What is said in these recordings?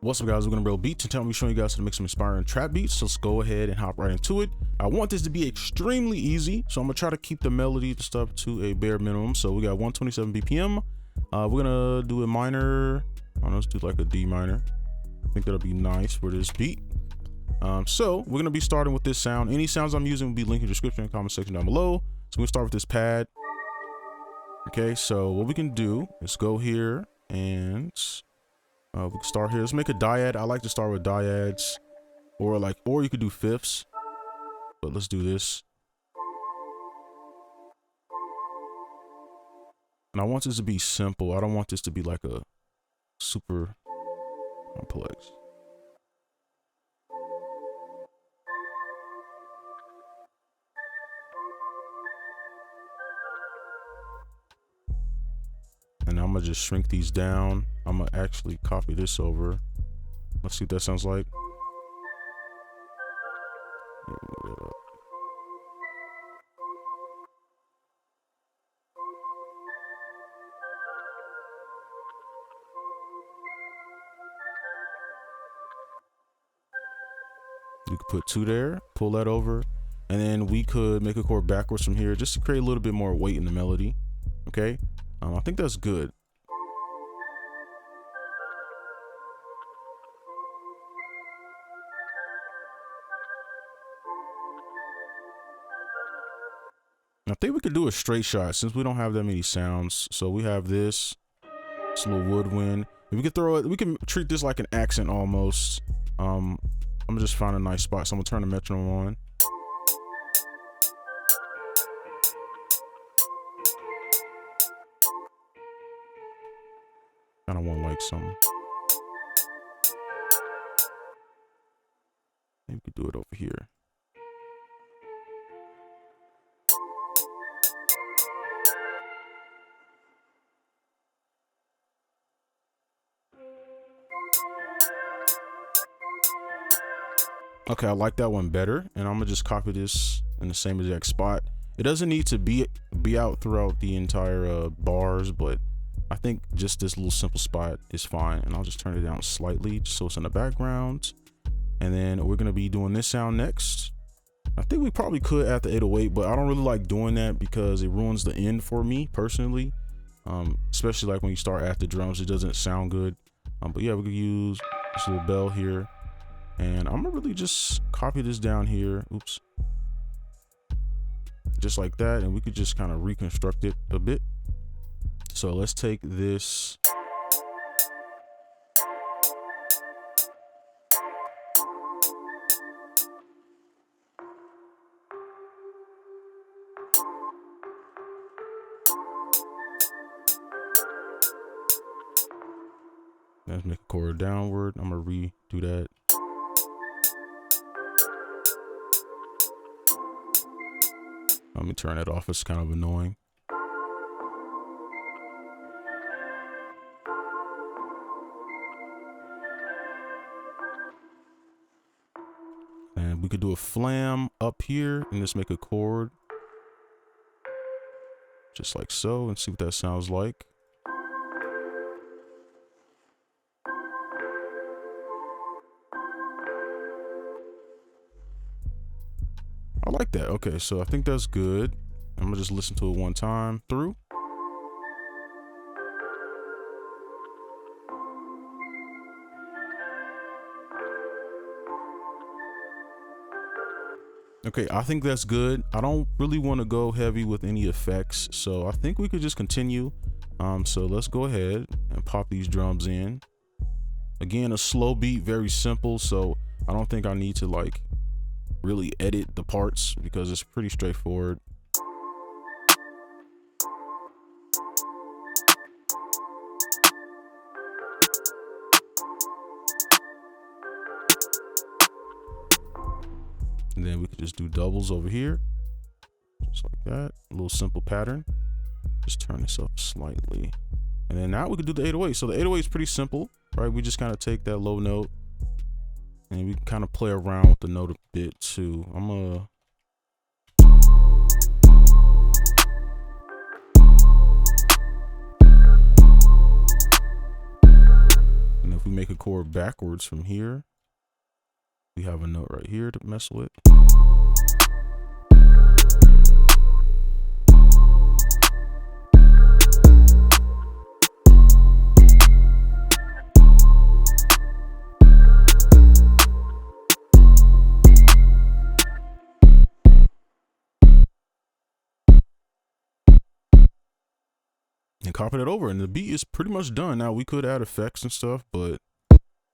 What's up, guys? We're gonna Brobeatztv, and tell me showing you guys how to make some inspiring trap beats. So let's go ahead and hop right into it. I want this to be extremely easy, so I'm gonna try to keep the melody stuff to a bare minimum. So we got 127 BPM. We're gonna do a minor. Let's do like a D minor. I think that'll be nice for this beat. So we're gonna be starting with this sound. Any sounds I'm using will be linked in the description and comment section down below. So we start with this pad. Okay, so what we can do is go here and we can start here. Let's make a dyad. I like to start with dyads, or you could do fifths, but let's do this. And I want this to be simple. I don't want this to be like a super complex. And I'm gonna just shrink these down. I'm gonna actually copy this over. Let's see what that sounds like. You could put 2 there, pull that over, and then we could make a chord backwards from here just to create a little bit more weight in the melody. Okay, I think that's good. I think we could do a straight shot since we don't have that many sounds. So we have this. It's a little woodwind. If we could throw it, we can treat this like an accent almost. I'm gonna just find a nice spot. So I'm gonna turn the metronome on. Kind of want like some. Maybe we could do it over here. Okay, I like that one better, and I'm gonna just copy this in the same exact spot. It doesn't need to be out throughout the entire bars, but I think just this little simple spot is fine. And I'll just turn it down slightly just so it's in the background. And then we're gonna be doing this sound next. I think we probably could add the 808, but I don't really like doing that because it ruins the end for me personally. Especially like when you start after drums, it doesn't sound good. But yeah, we could use this little bell here. And I'm gonna really just copy this down here. Oops. Just like that. And we could just kind of reconstruct it a bit. So let's take this. Let's make a chord downward. I'm gonna redo that. Let me turn that off. It's kind of annoying. And we could do a flam up here and just make a chord. Just like so, and see what that sounds like. I like that. Okay, so I think that's good. I'm gonna just listen to it one time through. Okay, I think that's good. I don't really want to go heavy with any effects, so I think we could just continue. So let's go ahead and pop these drums in. Again, a slow beat, very simple, so I don't think I need to like really edit the parts because it's pretty straightforward. And then we could just do doubles over here, just like that. A little simple pattern. Just turn this up slightly. And then now we could do the 808. So the 808 is pretty simple, right? We just kind of take that low note and we can kind of play around with the note a bit too. I'm gonna chord backwards from here. We have a note right here to mess with. And copy it over, and the beat is pretty much done. Now we could add effects and stuff, but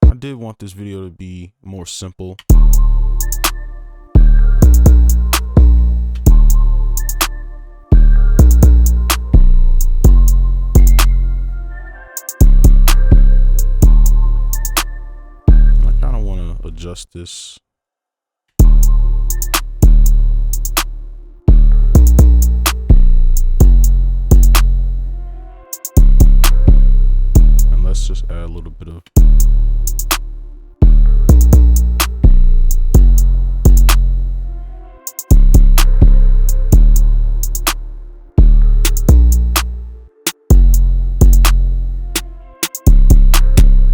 I did want this video to be more simple. I kind of want to adjust this. Let's just add a little bit of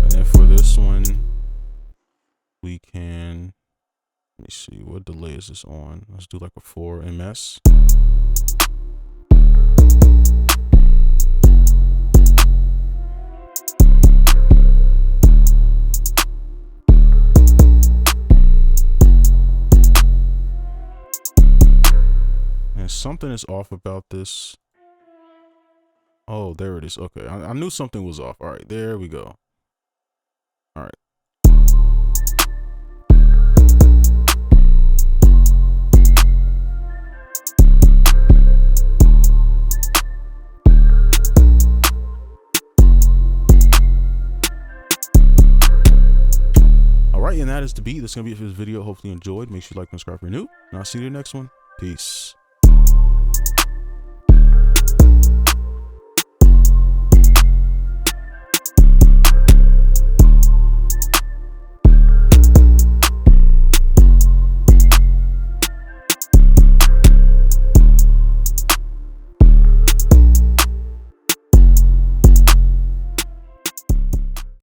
and then for this one we can, let me see, what delay is this on? Let's do like a 4 ms. Something is off about this. Oh, there it is. Okay, I knew something was off. All right, there we go. All right. All right, and that is the beat. That's gonna be it for this video. Hopefully you enjoyed. Make sure you like and subscribe if you're new, and I'll see you in the next one. Peace.